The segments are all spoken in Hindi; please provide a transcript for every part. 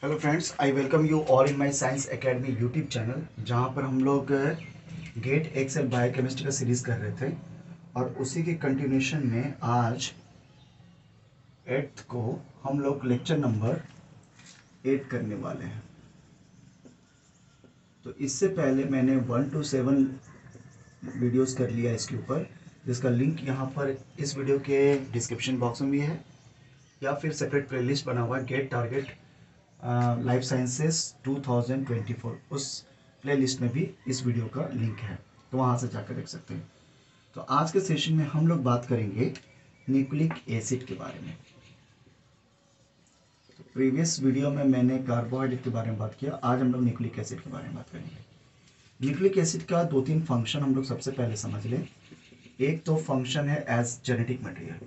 Hello friends, I welcome you all in my science academy YouTube channel, जहां पर हम लोग गेट एक्सेल बायोकेमिस्ट्री का सीरीज़ कर रहे थे और उसी के कंटिन्यूशन में आज 8th को हम लोग लेक्चर नंबर 8 करने वाले हैं। तो इससे पहले मैंने 1 to 7 वीडियोस कर लिया इसके ऊपर, जिसका लिंक यहाँ पर इस वीडियो के डिस्क्रिप्शन बॉक्स में भी है या फिर सेपरेट प्लेलिस्ट बना हुआ है गेट टारगेट लाइफ साइंसेस 2024, उस प्लेलिस्ट में भी इस वीडियो का लिंक है, तो वहाँ से जाकर देख सकते हैं। तो आज के सेशन में हम लोग बात करेंगे न्यूक्लिक एसिड के बारे में। तो प्रीवियस वीडियो में मैंने कार्बोहाइड्रेट के बारे में बात किया, आज हम लोग न्यूक्लिक एसिड के बारे में बात करेंगे। न्यूक्लिक एसिड का 2-3 फंक्शन हम लोग सबसे पहले समझ लें। एक तो फंक्शन है as genetic material.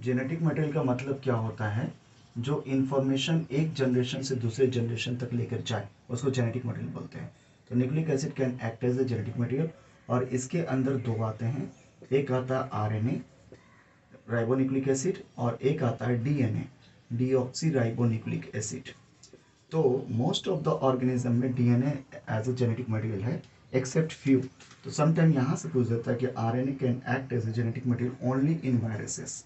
Genetic material का मतलब क्या होता है? जो इन्फॉर्मेशन एक जनरेशन से दूसरे जनरेशन तक लेकर जाए उसको जेनेटिक मटेरियल बोलते हैं। तो nucleic acid can act as a genetic material और इसके अंदर दो आते हैं, एक आता है आरएनए राइबोन्यूक्लिक एसिड और एक आता है डीएनए डीऑक्सी राइबोन्यूक्लिक एसिड। तो मोस्ट ऑफ द ऑर्गेनिज्म में DNA as a genetic material है एक्सेप्ट फ्यू। तो समटाइम यहाँ से पूछ जाता है कि RNA can act as a genetic material only in viruses.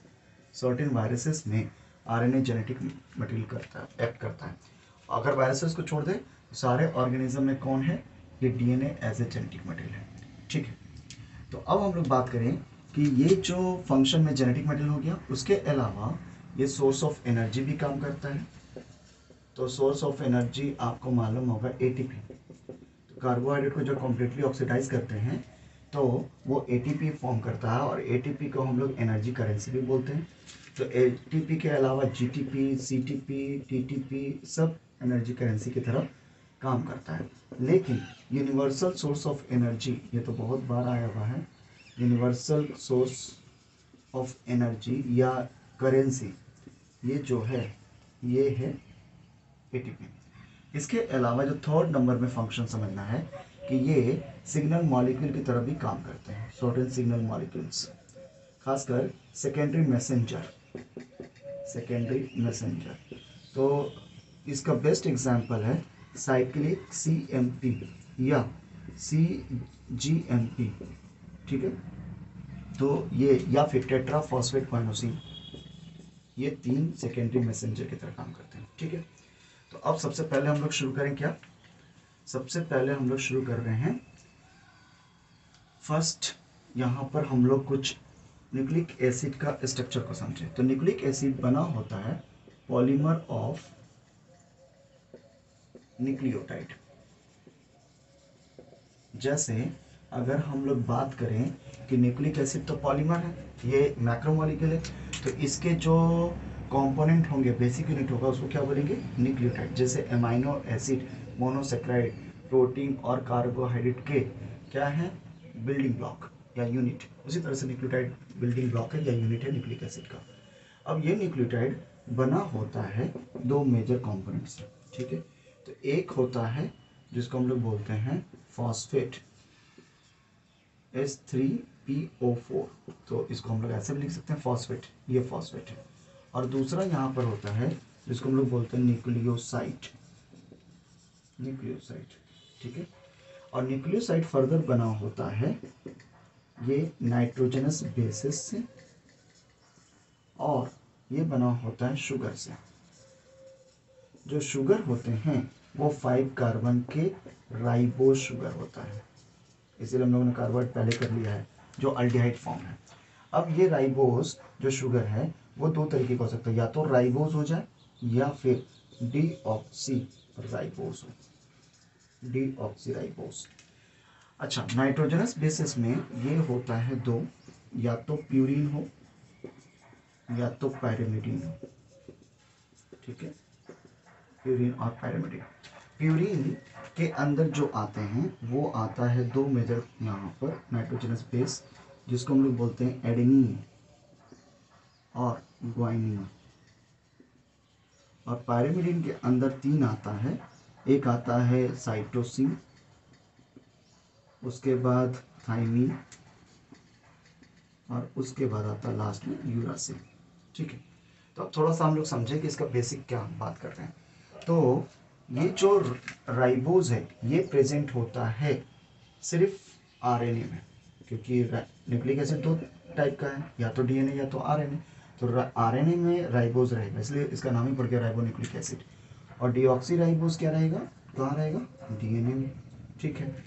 Certain viruses में आरएनए जेनेटिक मटेरियल एक्ट करता है। अगर वायरसेस को छोड़ दे तो सारे ऑर्गेनिज्म में कौन है? ये DNA as a genetic material है। ठीक है, तो अब हम लोग बात करें कि ये जो फंक्शन में जेनेटिक मटेरियल हो गया, उसके अलावा ये सोर्स ऑफ एनर्जी भी काम करता है। तो सोर्स ऑफ एनर्जी आपको मालूम होगा एटीपी। तो कार्बोहाइड्रेट को जब कम्प्लीटली ऑक्सीडाइज करते हैं तो वो एटीपी फॉर्म करता है और एटीपी को हम लोग एनर्जी करेंसी भी बोलते हैं। तो एटीपी के अलावा जीटीपी, सीटीपी, टीटीपी सब एनर्जी करेंसी की तरफ काम करता है। लेकिन यूनिवर्सल सोर्स ऑफ एनर्जी, ये तो बहुत बार आया हुआ है, यूनिवर्सल सोर्स ऑफ एनर्जी या करेंसी, ये जो है ये है एटीपी। इसके अलावा जो थर्ड नंबर में फंक्शन समझना है कि ये सिग्नल मॉलिक्यूल की तरह भी काम करते हैं, सर्टेन सिग्नल मॉलिक्यूल्स, खासकर सेकेंडरी मैसेंजर। तो इसका बेस्ट एग्जांपल है साइक्लिक सीएमपी या सीजीएमपी। ठीक है, तो ये या फिर टेट्रा फॉस्फेट गुआनोसिन, ये 3 सेकेंडरी मैसेंजर की तरह काम करते हैं। ठीक है, तो अब सबसे पहले हम लोग शुरू करें क्या? सबसे पहले हम लोग शुरू कर रहे हैं फर्स्ट, यहाँ पर हम लोग कुछ न्यूक्लिक एसिड का स्ट्रक्चर को समझें। तो न्यूक्लिक एसिड बना होता है पॉलीमर ऑफ न्यूक्लियोटाइड। जैसे अगर हम लोग बात करें कि न्यूक्लिक एसिड तो पॉलीमर है, ये मैक्रोमोलिक्यूल है, तो इसके जो कंपोनेंट होंगे, बेसिक यूनिट होगा, उसको क्या बोलेंगे? न्यूक्लियोटाइड। जैसे एमाइनो एसिड, मोनोसेक्राइड, प्रोटीन और कार्बोहाइड्रेट के क्या है? बिल्डिंग ब्लॉक या यूनिट। उसी तरह से न्यूक्लियोटाइड बिल्डिंग ब्लॉक है या यूनिट है न्यूक्लिक एसिड का। अब ये न्यूक्लियोटाइड बना होता है 2 मेजर कंपोनेंट से। ठीक है, तो एक होता है जिसको हम लोग बोलते हैं फॉस्फेट H3PO4, तो इसको हम लोग ऐसे भी लिख सकते हैं फॉस्फेट, ये फॉस्फेट है। और दूसरा यहाँ पर होता है जिसको हम लोग बोलते हैं न्यूक्लियोसाइड। ठीक है, और न्यूक्लियोसाइड फर्दर बना होता है ये नाइट्रोजनस बेसिस से और ये बना होता है शुगर से। जो शुगर होते हैं वो 5 कार्बन के राइबोस शुगर होता है, इसीलिए हम लोगों ने कार्बोहाइड्रेट पहले कर लिया है, जो अल्डिहाइड फॉर्म है। अब ये राइबोस जो शुगर है वो 2 तरीके का हो सकता है, या तो राइबोस हो जाए या फिर डीऑक्सी राइबोस हो, डीऑक्सी राइबोस। अच्छा, नाइट्रोजनस बेसिस में ये होता है 2, या तो प्यूरिन हो या तो पायरिमिडीन हो। ठीक है, प्यूरिन और पायरिमिडीन। प्यूरिन के अंदर जो आते हैं वो आता है 2 मेजर यहाँ पर नाइट्रोजनस बेस, जिसको हम लोग बोलते हैं एडेनिन और ग्वाइनिन। और पायरिमिडीन के अंदर 3 आता है, एक आता है साइटोसिन, उसके बाद थाइमिन और उसके बाद आता है लास्ट में यूरासिल। ठीक है, तो अब थोड़ा सा हम लोग समझें कि इसका बेसिक क्या बात कर रहे हैं। तो ये जो राइबोज है ये प्रेजेंट होता है सिर्फ आरएनए में, क्योंकि न्यूक्लिक एसिड दो टाइप का है, या तो डीएनए या तो आरएनए। तो आरएनए में राइबोज रहेगा, इसलिए इसका नाम ही पड़ गया राइबोन्यूक्लिक एसिड। और डीऑक्सी राइबोज क्या रहेगा, कहाँ रहेगा, डीएनए में। ठीक है।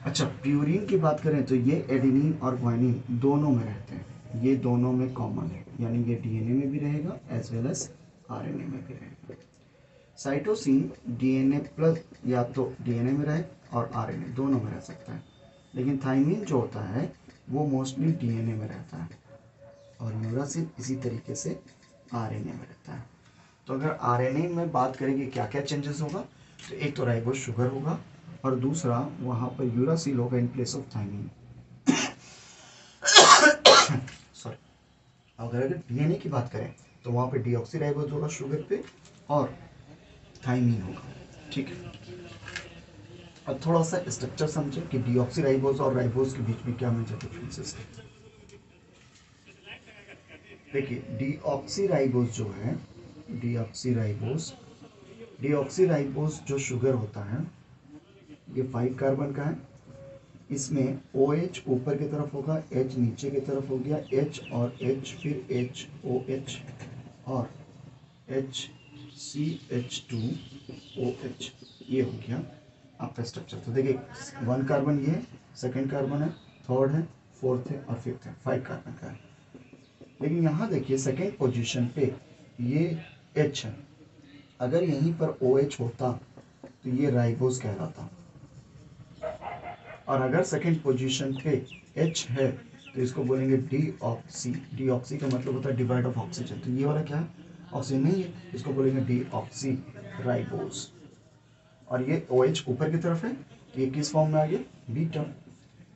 अच्छा, प्यूरिन की बात करें तो ये एडेनिन और ग्वानिन दोनों में रहते हैं, ये दोनों में कॉमन है, यानी ये डीएनए में भी रहेगा एज वेल एज आरएनए में भी रहेगा। साइटोसिन डीएनए प्लस या तो डीएनए में रहे और आरएनए दोनों में रह सकता है, लेकिन थाइमिन जो होता है वो मोस्टली डीएनए में रहता है, और यूरासिल इसी तरीके से आरएनए में रहता है। तो अगर आरएनए में बात करेंगे क्या क्या चेंजेस होगा, तो एक तो राइबोज शुगर होगा, और दूसरा वहाँ पर यूरासिल होगा in place of thymine. Sorry. अगर डीएनए की बात करें तो वहाँ पे डीऑक्सीराइबोज होगा शुगर पे, और थाइमिन होगा। ठीक है। अब थोड़ा सा स्ट्रक्चर समझें कि डीऑक्सीराइबोज और राइबोज के बीच में क्या मेजर डिफरेंसेस है। देखिए, डीऑक्सीराइबोज जो है, डीऑक्सीराइबोज जो शुगर होता है ये 5 कार्बन का है। इसमें OH ऊपर की तरफ होगा, H नीचे की तरफ हो गया, H और H फिर H OH और HCH2OH, ये हो गया आपका स्ट्रक्चर। तो देखिए 1 कार्बन ये है, सेकेंड कार्बन है, थर्ड है, फोर्थ है और फिफ्थ है, 5 कार्बन का है। लेकिन यहाँ देखिए सेकेंड पोजीशन पे ये H है, अगर यहीं पर OH होता तो ये राइबोज कहलाता, और अगर सेकेंड पोजीशन पे H है तो इसको बोलेंगे डीऑक्सी। डीऑक्सी का मतलब होता है डिवाइड ऑफ ऑक्सीजन, तो ये वाला क्या है, ऑक्सीजन नहीं है, इसको बोलेंगे डीऑक्सी राइबोज। और ये OH ऊपर की तरफ है, तो ये किस फॉर्म में आ गया, beta,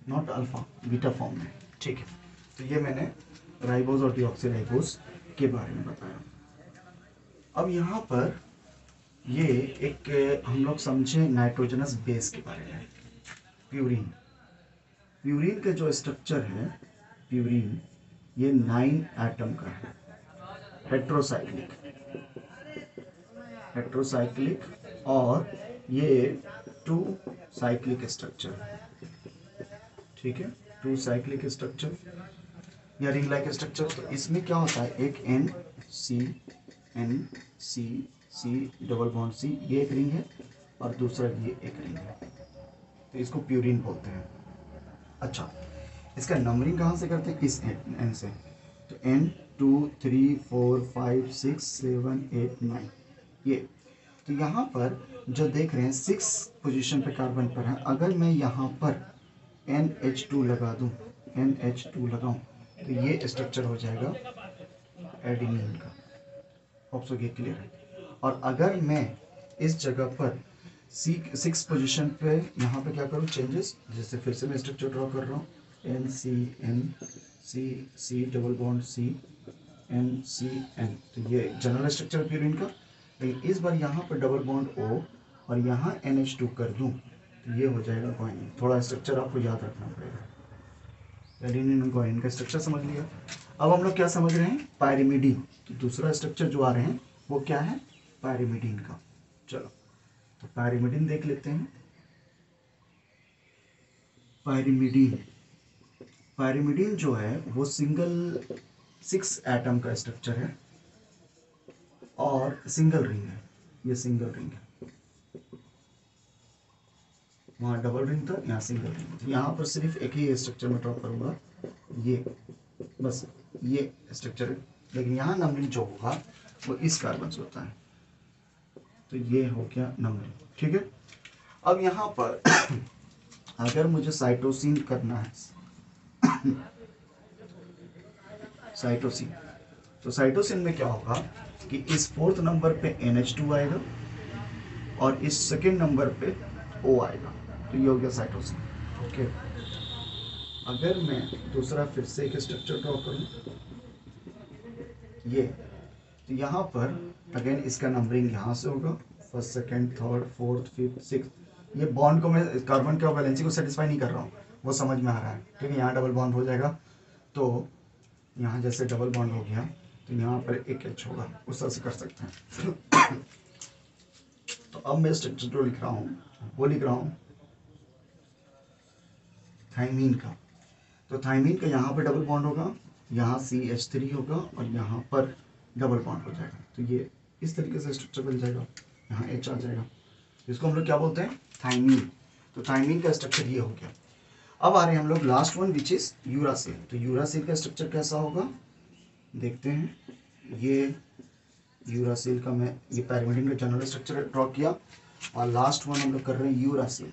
not alpha, beta form में। ठीक है। तो ये मैंने राइबोज और डीऑक्सी राइबोज के बारे में बताया। अब यहाँ पर ये एक हम लोग समझे नाइट्रोजनस बेस के बारे में। प्यूरिन का जो स्ट्रक्चर है, प्यूरिन ये 9 एटम का है, हेट्रोसाइक्लिक, और ये 2 साइक्लिक स्ट्रक्चर। ठीक है, 2 साइक्लिक स्ट्रक्चर या रिंग लाइक स्ट्रक्चर। तो इसमें क्या होता है, एक N डबल बॉन्ड C, ये एक रिंग है, और दूसरा ये एक रिंग है, तो इसको प्यूरिन बोलते हैं। अच्छा, इसका नंबरिंग कहाँ से करते हैं, इस N से, तो N 2 3 4 5 6 7 8 9, ये। तो यहाँ पर जो देख रहे हैं 6 पोजीशन पे कार्बन पर है, अगर मैं यहाँ पर NH2 लगा दूँ, NH2 लगाऊँ, तो ये स्ट्रक्चर हो जाएगा एडेनिन का। होप सो ये क्लियर है। और अगर मैं इस जगह पर 6 पोजीशन पे यहाँ पे क्या करूँ, चेंजेस, जैसे फिर से मैं स्ट्रक्चर ड्रॉ कर रहा हूँ, NC double bond C, NCN, तो ये जनरल स्ट्रक्चर प्यूरिन का। लेकिन इस बार यहाँ पर डबल बॉन्ड O और यहाँ NH2 कर दूँ, तो ये हो जाएगा ग्वानिन। थोड़ा स्ट्रक्चर आपको याद रखना पड़ेगा। एडेनिन और ग्वानिन का स्ट्रक्चर समझ लिया। अब हम लोग क्या समझ रहे हैं, पायरिमिडीन। तो दूसरा स्ट्रक्चर जो आ रहे हैं वो क्या है, पायरिमिडीन का। चलो, तो पायरिमिडीन देख लेते हैं। पायरिमिडीन जो है वो सिंगल 6 एटम का स्ट्रक्चर है और सिंगल रिंग है, ये सिंगल रिंग है। वहाँ डबल रिंग था, यहाँ सिंगल रिंग था। यहाँ पर सिर्फ एक ही स्ट्रक्चर में ड्रॉ करूँगा, ये बस ये स्ट्रक्चर है। लेकिन यहाँ नंबरिंग जो होगा वो इस कार्बन से होता है, तो ये हो गया नंबरिंग। ठीक है। अब यहाँ पर अगर मुझे साइटोसिन करना है, साइटोसिन, तो साइटोसिन में क्या होगा कि इस 4th नंबर पे NH2 आएगा और इस सेकेंड नंबर पे O आएगा, तो ये हो गया साइटोसिन। ओके। अगर मैं दूसरा फिर से एक स्ट्रक्चर ड्रॉ करूँ, ये, तो यहाँ पर अगेन इसका नंबरिंग यहाँ से होगा, first second third fourth fifth six. ये बॉन्ड को मैं कार्बन के वैलेंसी को सेटिस्फाई नहीं कर रहा हूँ, वो समझ में आ रहा है। ठीक है, यहाँ डबल बॉन्ड हो जाएगा, तो यहाँ जैसे डबल बॉन्ड हो गया तो यहाँ पर एक H होगा, उस तरह से कर सकते हैं। तो अब मैं स्ट्रक्चर जो लिख रहा हूँ वो लिख रहा हूँ थाइमीन का। तो थाइमीन का यहाँ पर डबल बॉन्ड होगा, यहाँ CH3 होगा और यहाँ पर डबल बॉन्ड हो जाएगा। तो ये इस तरीके से स्ट्रक्चर बन जाएगा, यहाँ H आ जाएगा। इसको हम लोग क्या बोलते हैं? थाइमीन। तो थाइमीन का स्ट्रक्चर ये हो गया। अब आ रहे हैं हम लोग last one which is uracil. तो यूरासिल का स्ट्रक्चर कैसा होगा देखते हैं। ये यूरासिल का मैं ये पैरामीडियन का जनरल स्ट्रक्चर ड्रॉ किया और लास्ट वन हम लोग कर रहे हैं यूरासिल।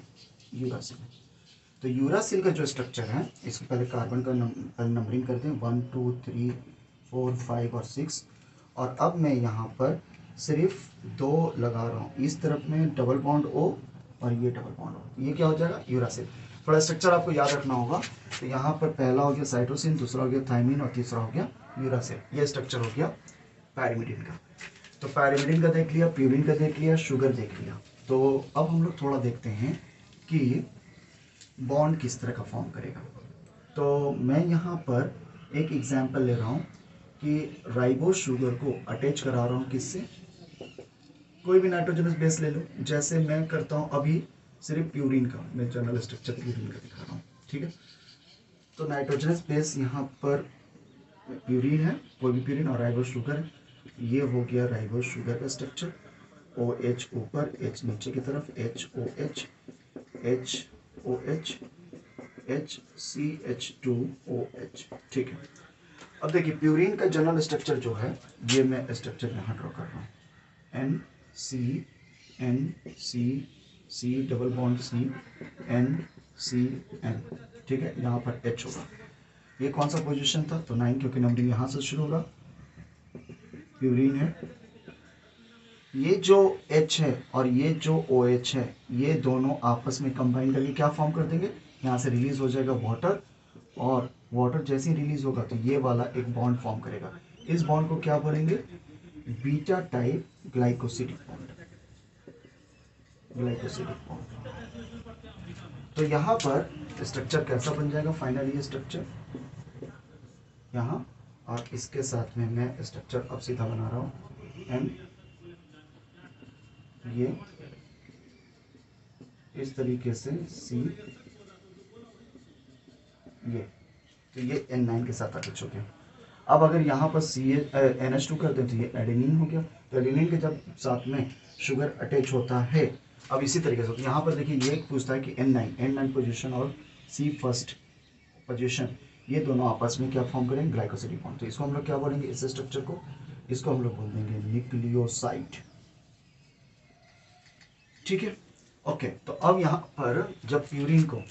तो यूरासिल का जो स्ट्रक्चर है, इसको पहले कार्बन का पहले नंबरिंग करते हैं 1 2 3 4 5 और 6। और अब मैं यहाँ पर सिर्फ 2 लगा रहा हूँ, इस तरफ में डबल बॉन्ड O और ये डबल बॉन्ड O। ये क्या हो जाएगा? यूरासिल। थोड़ा स्ट्रक्चर आपको याद रखना होगा। तो यहाँ पर पहला हो गया साइटोसिन, दूसरा हो गया थाइमीन और तीसरा हो गया यूरासिल। ये स्ट्रक्चर हो गया पैरामीडियन का। तो पैरामीडियन का देख लिया, प्यूरिन का देख लिया, शुगर देख लिया। तो अब हम लोग थोड़ा देखते हैं कि बॉन्ड किस तरह का फॉर्म करेगा। तो मैं यहाँ पर एक एग्जांपल ले रहा हूँ कि राइबोस शुगर को अटैच करा रहा हूँ किससे? कोई भी नाइट्रोजनस बेस ले लो, जैसे मैं करता हूँ अभी सिर्फ प्यूरिन का, मैं जनरल स्ट्रक्चर प्यूरिन का दिखा रहा हूँ, ठीक है। तो नाइट्रोजनस बेस यहाँ पर प्यूरिन है, कोई भी प्यूरिन, और राइबोस शुगर है। ये हो गया राइबोस शुगर का स्ट्रक्चर। OH ऊपर, H नीचे की तरफ, HOH HOH HCH2OH, ठीक है। अब देखिए प्यूरिन का जनरल स्ट्रक्चर जो है, ये मैं स्ट्रक्चर यहाँ ड्रॉ कर रहा हूँ। NCNC डबल बॉन्ड CNCN, ठीक है। यहाँ पर H होगा। ये कौन सा पोजीशन था? तो 9, क्योंकि नंबरिंग यहाँ से शुरू होगा। प्यूरिन है, ये जो H है और ये जो OH है, ये दोनों आपस में कंबाइन करके क्या फॉर्म कर देंगे? यहाँ से रिलीज हो जाएगा वाटर, और वाटर जैसे ही रिलीज होगा तो ये वाला एक बॉन्ड फॉर्म करेगा। इस बॉन्ड को क्या बोलेंगे? Beta type glycosidic bond. तो यहाँ पर स्ट्रक्चर कैसा बन जाएगा फाइनली? ये स्ट्रक्चर यहाँ, और इसके साथ में मैं स्ट्रक्चर अब सीधा बना रहा हूँ एंड ये इस तरीके से C, ये तो ये N9 के साथ अटैच हो गया। अब अगर यहाँ पर NH2 कर दें तो ये एडेनिन हो गया। तो एडेनिन के जब साथ में शुगर अटैच होता है, अब इसी तरीके से यहाँ पर देखिए ये पूछता है कि N9 पोजीशन और C फर्स्ट पोजीशन, ये दोनों आपस में क्या फॉर्म करेंगे? Glycosidic bond. तो इसको हम लोग क्या बोलेंगे? इस स्ट्रक्चर को, इसको हम लोग बोल देंगे न्यूक्लियोसाइड, ठीक है। ओके, तो अब यहाँ पर जब प्यूरिन को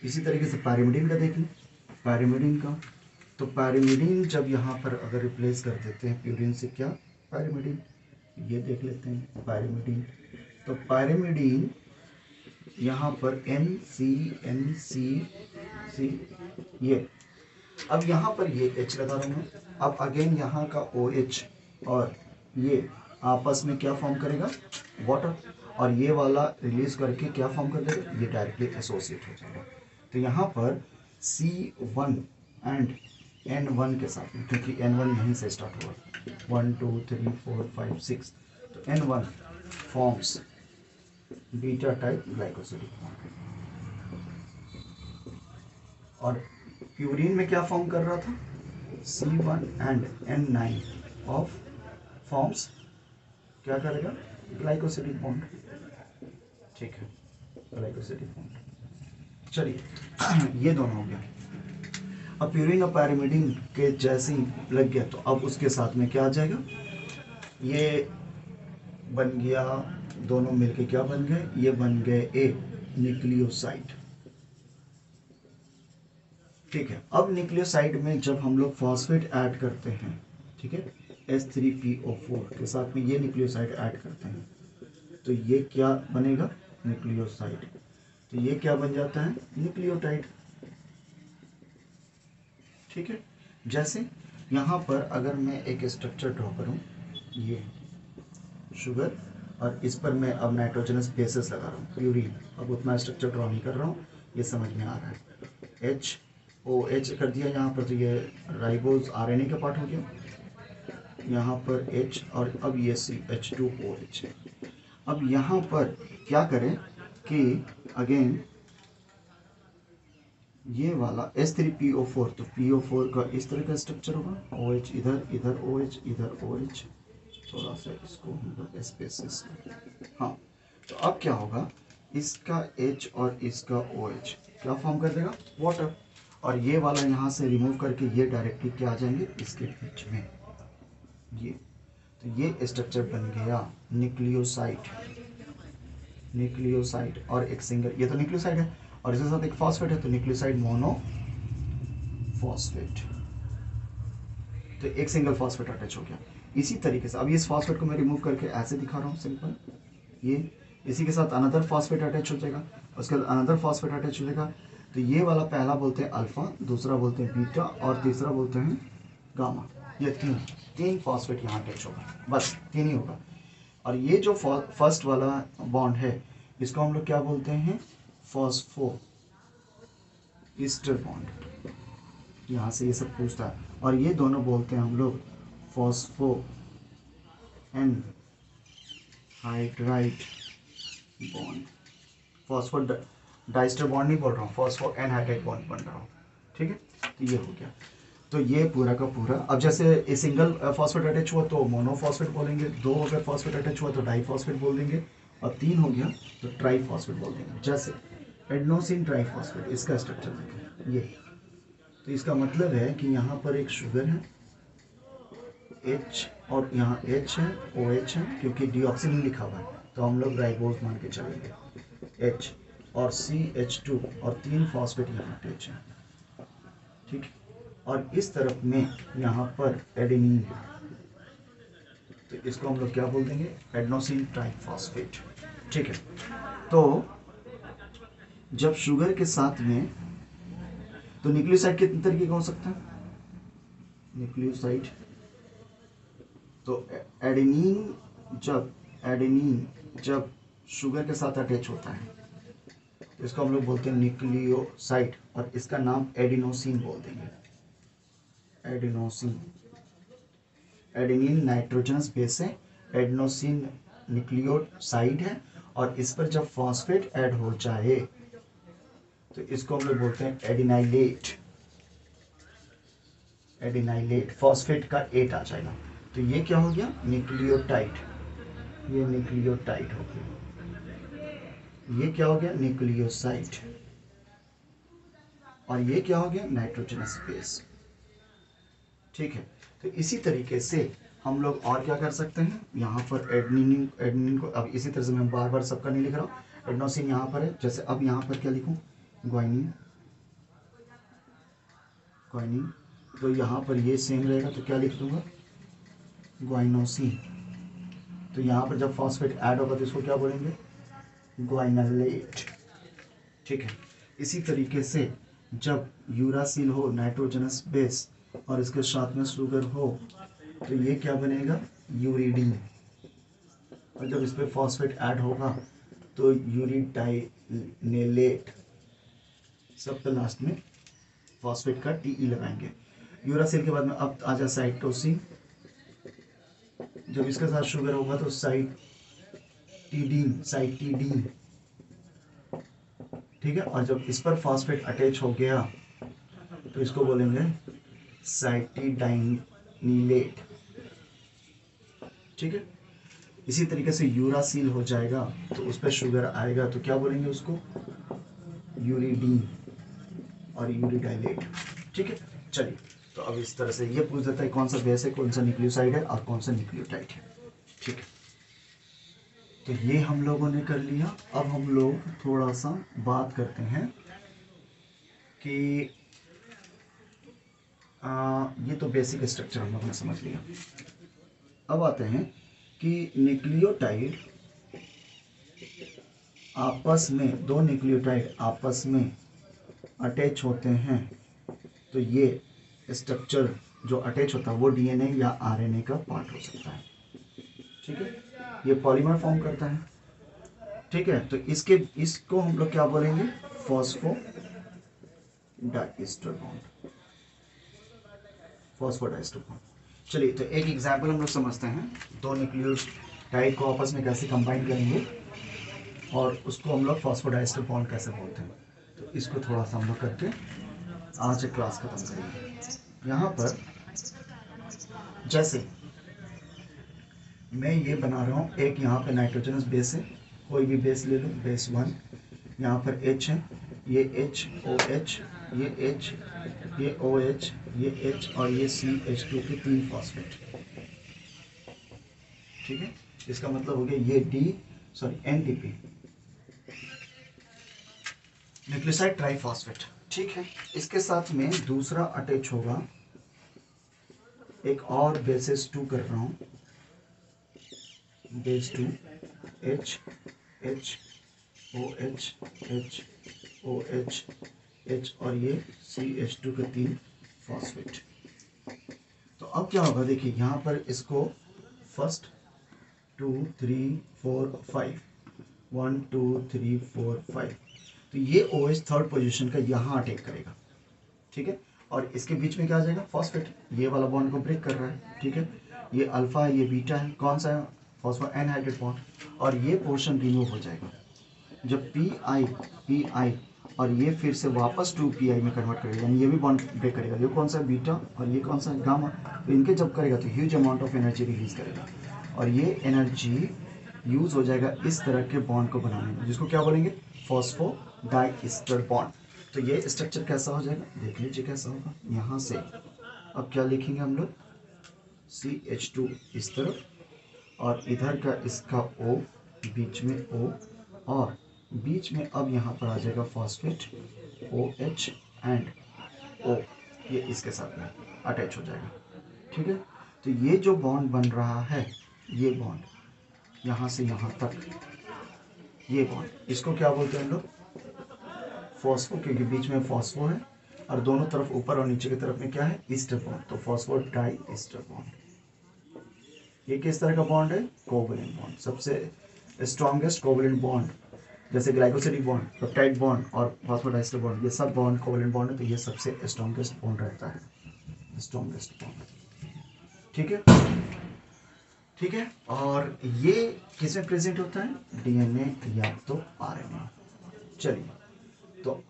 इसी तरीके से पैरामीडिन का देख लें, पैरामीडिन का, तो पैरामीडिन जब यहाँ पर अगर रिप्लेस कर देते हैं प्यूरिन से, क्या? पैरामीडिन। ये देख लेते हैं पैरामीडिन। तो पैरामीडिन यहाँ पर NCNCC, ये अब यहाँ पर ये H लगा रहे हैं। अब अगेन यहाँ का OH और ये आपस में क्या फॉर्म करेगा? वाटर, और ये वाला रिलीज करके क्या फॉर्म कर देगा? ये डायरेक्टली एसोसिएट हो जाएगा। तो यहाँ पर C1 एंड N1 के साथ में, क्योंकि N1 यहीं से स्टार्ट हुआ, 1 2 3 4 5 6, तो N1 forms beta type glycosidic bond. और प्यूरिन में क्या फॉर्म कर रहा था? C1 and N9 of forms क्या करेगा? ग्लाइकोसिडिक बॉन्ड, ठीक है, ग्लाइकोसिडिक बॉन्ड। चलिए ये दोनों हो गया। अब प्यूरिन और पैरामीडिन के जैसे ही लग गया तो अब उसके साथ में क्या आ जाएगा? ये बन गया, दोनों मिलके क्या बन गए? ये बन गए एक न्यूक्लियोसाइड, ठीक है। अब न्यूक्लियोसाइड में जब हम लोग फॉस्फेट ऐड करते हैं, ठीक है, H3PO4 के साथ में ये न्यूक्लियोसाइड ऐड करते हैं, तो ये क्या बनेगा? न्यूक्लियोसाइड। तो ये क्या बन जाता है? न्यूक्लियोटाइड, ठीक है। जैसे यहाँ पर अगर मैं एक स्ट्रक्चर ड्रॉ करूँ, ये शुगर, और इस पर मैं अब नाइट्रोजनस बेसेस लगा रहा हूँ, प्यूरिन। अब उतना स्ट्रक्चर ड्रॉ नहीं कर रहा हूँ, ये समझ में आ रहा है। HOH कर दिया यहाँ पर, तो ये राइबोज RNA का पार्ट हो गया, यहाँ पर H, और अब ये CH2OH है। अब यहाँ पर क्या करें कि अगेन ये वाला H3PO4, तो PO4 का इस तरह का स्ट्रक्चर होगा, OH इधर, इधर OH, इधर OH, थोड़ा सा इसको हम लोग स्पेसिस, हाँ। तो अब क्या होगा, इसका H और इसका OH क्या फॉर्म कर देगा, वाटर, और ये वाला यहाँ से रिमूव करके ये डायरेक्टली क्या आ जाएंगे इसके बीच में, ये, तो ये स्ट्रक्चर बन गया न्यूक्लियोसाइड। न्यूक्लियोसाइड और एक सिंगल, ये तो न्यूक्लियोसाइड है और इसके साथ एक फॉस्फेट है, तो न्यूक्लियोसाइड मोनो फॉस्फेट, तो एक सिंगल फॉस्फेट अटैच हो गया। इसी तरीके से अब इस फॉस्फेट को मैं रिमूव करके ऐसे दिखा रहा हूँ सिंपल, ये इसी के साथ अनदर फॉस्फेट अटैच हो जाएगा, उसके बाद अनदर फॉस्फेट अटैच हो जाएगा। तो ये वाला पहला बोलते हैं अल्फा, दूसरा बोलते हैं बीटा और तीसरा बोलते हैं गामा। ये तीन फॉस्फेट यहाँ अटैच होगा, बस तीन ही होगा। और ये जो फर्स्ट वाला बॉन्ड है इसको हम लोग क्या बोलते हैं, फॉस्फो ईस्टर बॉन्ड, यहाँ से ये सब पूछता है। और ये दोनों बोलते हैं हम लोग phosphoanhydride bond. Phosphodiester bond नहीं बोल रहा हूँ, फॉस्फो एन हाइड्राइड बॉन्ड बन रहा हूँ, ठीक है। तो ये हो गया, तो ये पूरा का पूरा। अब जैसे ए सिंगल फॉस्फेट अटैच हुआ तो मोनोफॉस्फेट बोलेंगे, दो अगर फॉस्फेट अटैच हुआ तो डाइफॉस्फेट बोल देंगे, और तीन हो गया तो ट्राइफॉस्फेट बोल देंगे। जैसे एडेनोसिन ट्राइफॉस्फेट, इसका स्ट्रक्चर देखें ये, तो इसका मतलब है कि यहाँ पर एक शुगर है H और यहाँ H है, OH है, क्योंकि डीऑक्सी नहीं लिखा हुआ है तो हम लोग राइबोज मान के चलेंगे, H और CH2 और तीन फॉस्फेट यहाँ अटैच है, ठीक। और इस तरफ में यहाँ पर एडेनिन है, तो इसको हम लोग क्या बोल देंगे, एडेनोसिन ट्राइफॉस्फेट, ठीक है। तो जब शुगर के साथ में, तो न्यूक्लियोसाइड कितने तरीके का हो सकता है, न्यूक्लियोसाइड, तो एडेनिन जब शुगर के साथ अटैच होता है तो इसको हम लोग बोलते हैं न्यूक्लियोसाइड, और इसका नाम एडिनोसिन बोल देंगे, एडिनोसिन। एडेनिन नाइट्रोजनस बेस है, एडिनोसिन न्यूक्लियोसाइड है, और इस पर जब फॉस्फेट ऐड हो जाए तो इसको हम लोग बोलते हैं एडिनाइलेट। एडिनाइलेट, फॉस्फेट का 8 आ जाएगा, तो ये क्या हो गया, न्यूक्लियोटाइड, ये न्यूक्लियोटाइड हो गया, ये क्या हो गया, न्यूक्लियोसाइड, और ये क्या हो गया, नाइट्रोजनस बेस, ठीक है। तो इसी तरीके से हम लोग और क्या कर सकते हैं, यहाँ पर एडेनिन को, अब इसी तरह से मैं बार बार सबका नहीं लिख रहा हूँ, एडेनोसिन यहाँ पर है, जैसे अब यहाँ पर क्या लिखूँ, ग्वाइनिन, ग्वाइनिन, तो यहाँ पर ये सेम रहेगा तो क्या लिख दूंगा, ग्वाइनोसिन। तो यहाँ पर जब फॉस्फेट ऐड होगा तो इसको क्या बोलेंगे, ग्वाइनलेट, ठीक है। इसी तरीके से जब यूरासिल हो, नाइट्रोजनस बेस, और इसके साथ में शुगर हो तो ये क्या बनेगा, यूरिडीन, और जब इस पर फॉस्फेट ऐड होगा तो यूरिडाइनेलेट, सब पे लास्ट में फॉस्फेट का TE लगाएंगे। यूरासिल के बाद में अब आ जाए साइटोसिन, जब इसके साथ शुगर होगा तो साइटिडीन, ठीक है। और जब इस पर फॉस्फेट अटैच हो गया तो इसको बोलेंगे साइटिडाइनिलेट, ठीक है। इसी तरीके से यूरासिल हो जाएगा तो उस पर शुगर आएगा तो क्या बोलेंगे उसको, यूरिडीन और यूरिडाइलेट, ठीक है। चलिए, तो अब इस तरह से ये पूछ देता है कौन सा बेस है, कौन सा न्यूक्लियोसाइड है और कौन सा न्यूक्लियोटाइड है, ठीक है। तो ये हम लोगों ने कर लिया। अब हम लोग थोड़ा सा बात करते हैं कि ये तो बेसिक स्ट्रक्चर हम लोगों ने समझ लिया। अब आते हैं कि न्यूक्लियोटाइड आपस में, दो न्यूक्लियोटाइड आपस में अटैच होते हैं तो ये स्ट्रक्चर जो अटैच होता है वो DNA या RNA का पार्ट हो सकता है, ठीक है। ये पॉलीमर फॉर्म करता है, ठीक है। तो इसको हम लोग क्या बोलेंगे, फॉस्फोडाइस्टर बॉन्ड, फॉस्फोडाइस्टर बॉन्ड। चलिए, तो एक एग्जाम्पल हम लोग समझते हैं, दो न्यूक्लियोटाइड टाइड को आपस में कैसे कंबाइन करेंगे और उसको हम लोग फॉस्फोडाइस्टर बॉन्ड कैसे बोलते हैं। तो इसको थोड़ा सा हम लोग करके आज क्लास खत्म करेंगे। यहाँ पर जैसे मैं ये बना रहा हूँ, एक यहाँ पे नाइट्रोजनस बेस है, कोई भी बेस ले लो, बेस 1, यहाँ पर H है, ये HOH, ये H, ये OH, ये H और ये CH2 के 3 फॉस्फेट। ठीक है, इसका मतलब हो गया ये NTP, न्यूक्लियोसाइड ट्राइफॉस्फेट। ठीक है, इसके साथ में दूसरा अटैच होगा, एक और बेसिस 2 कर रहा हूँ, base 2 H OH H OH H और ये CH2 के 3 फॉस्फेट। तो अब क्या होगा, देखिए यहाँ पर इसको फर्स्ट 2 3 4 5 1 2 3 4 5, तो ये OH थर्ड पोजीशन का यहाँ अटैक करेगा। ठीक है, और इसके बीच में क्या आ जाएगा, फॉस्फेट, ये वाला बॉन्ड को ब्रेक कर रहा है। ठीक है, ये अल्फा है, ये बीटा है, कौन सा है, फॉस्फो एनहाइड्रेट बॉन्ड, और ये पोर्शन रिमूव हो जाएगा जब PI और ये फिर से वापस 2PI में कन्वर्ट करेगा, यानी ये भी बॉन्ड ब्रेक करेगा। ये कौन सा है, बीटा, और ये कौन सा है, गामा। तो इनके जब करेगा तो huge amount of energy release करेगा, और ये एनर्जी यूज हो जाएगा इस तरह के बॉन्ड को बनाने में, जिसको क्या बोलेंगे, फॉस्फोडाइएस्टर बॉन्ड। तो ये स्ट्रक्चर कैसा हो जाएगा, देख लीजिए कैसा होगा। यहाँ से अब क्या लिखेंगे हम लोग, CH2 इस तरफ, और इधर का इसका O, बीच में O, और बीच में अब यहाँ पर आ जाएगा फॉस्फेट OH एंड O, ये इसके साथ में अटैच हो जाएगा। ठीक है, तो ये जो बॉन्ड बन रहा है, ये बॉन्ड यहाँ से यहाँ तक, ये बॉन्ड, इसको क्या बोलते हैं हम लोग, फॉस्फो, क्योंकि बीच में फॉस्फो है और दोनों तरफ ऊपर और नीचे की तरफ में क्या है, ईस्टर बॉन्ड, तो फॉस्फोडाइएस्टर बॉन्ड। ये किस तरह का बॉन्ड है, कोवलेंट बॉन्ड, सबसे स्ट्रॉन्गेस्ट कोवलेंट बॉन्ड, जैसे ग्लाइकोसिडिक बॉन्ड, पेप्टाइड बॉन्ड और फॉस्फोडाइएस्टर बॉन्ड, ये सब बॉन्ड कोवलेंट बॉन्ड है, तो ये सबसे स्ट्रॉन्गेस्ट बॉन्ड रहता है, स्ट्रॉन्गेस्ट बॉन्ड। ठीक है, ठीक है, और ये किस में प्रेजेंट होता है, DNA या तो RNA। चलिए, तो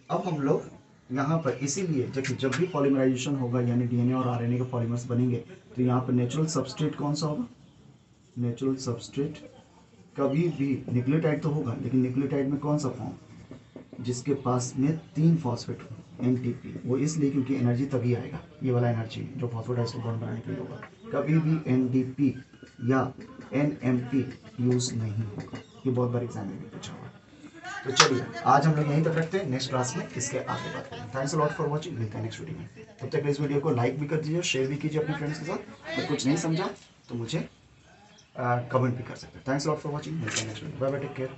अब हम लोग यहाँ पर, इसीलिए जब भी पॉलीमराइजेशन होगा, यानी DNA और RNA के पॉलीमर्स बनेंगे, तो यहाँ पर नेचुरल सबस्ट्रेट कौन सा होगा, नेचुरल सबस्ट्रेट कभी भी न्यूक्लियोटाइड तो होगा, लेकिन न्यूक्लियोटाइड में कौन सा फॉर्म, जिसके पास में 3 फॉस्फेट हो, NTP। वो इसलिए क्योंकि एनर्जी तभी आएगा, ये वाला एनर्जी जो फॉस्फोडाइएस्टर बॉन्ड बनाने के लिए होगा, कभी भी NDP या NMP यूज नहीं होगा। ये बहुत बार एग्जाम में भी पूछा हुआ। तो चलिए, आज हम लोग यहीं तक रखते हैं, नेक्स्ट क्लास में इसके आगे बात करेंगे। Thanks a lot for watching, मिलते हैं नेक्स्ट वीडियो में। तब तक इस वीडियो को लाइक भी कर दीजिए, शेयर भी कीजिए अपने फ्रेंड्स के साथ, और कुछ नहीं समझा तो मुझे कमेंट भी कर सकते हैं। Thanks a lot for watching, मिलते हैं next video, bye bye, take care.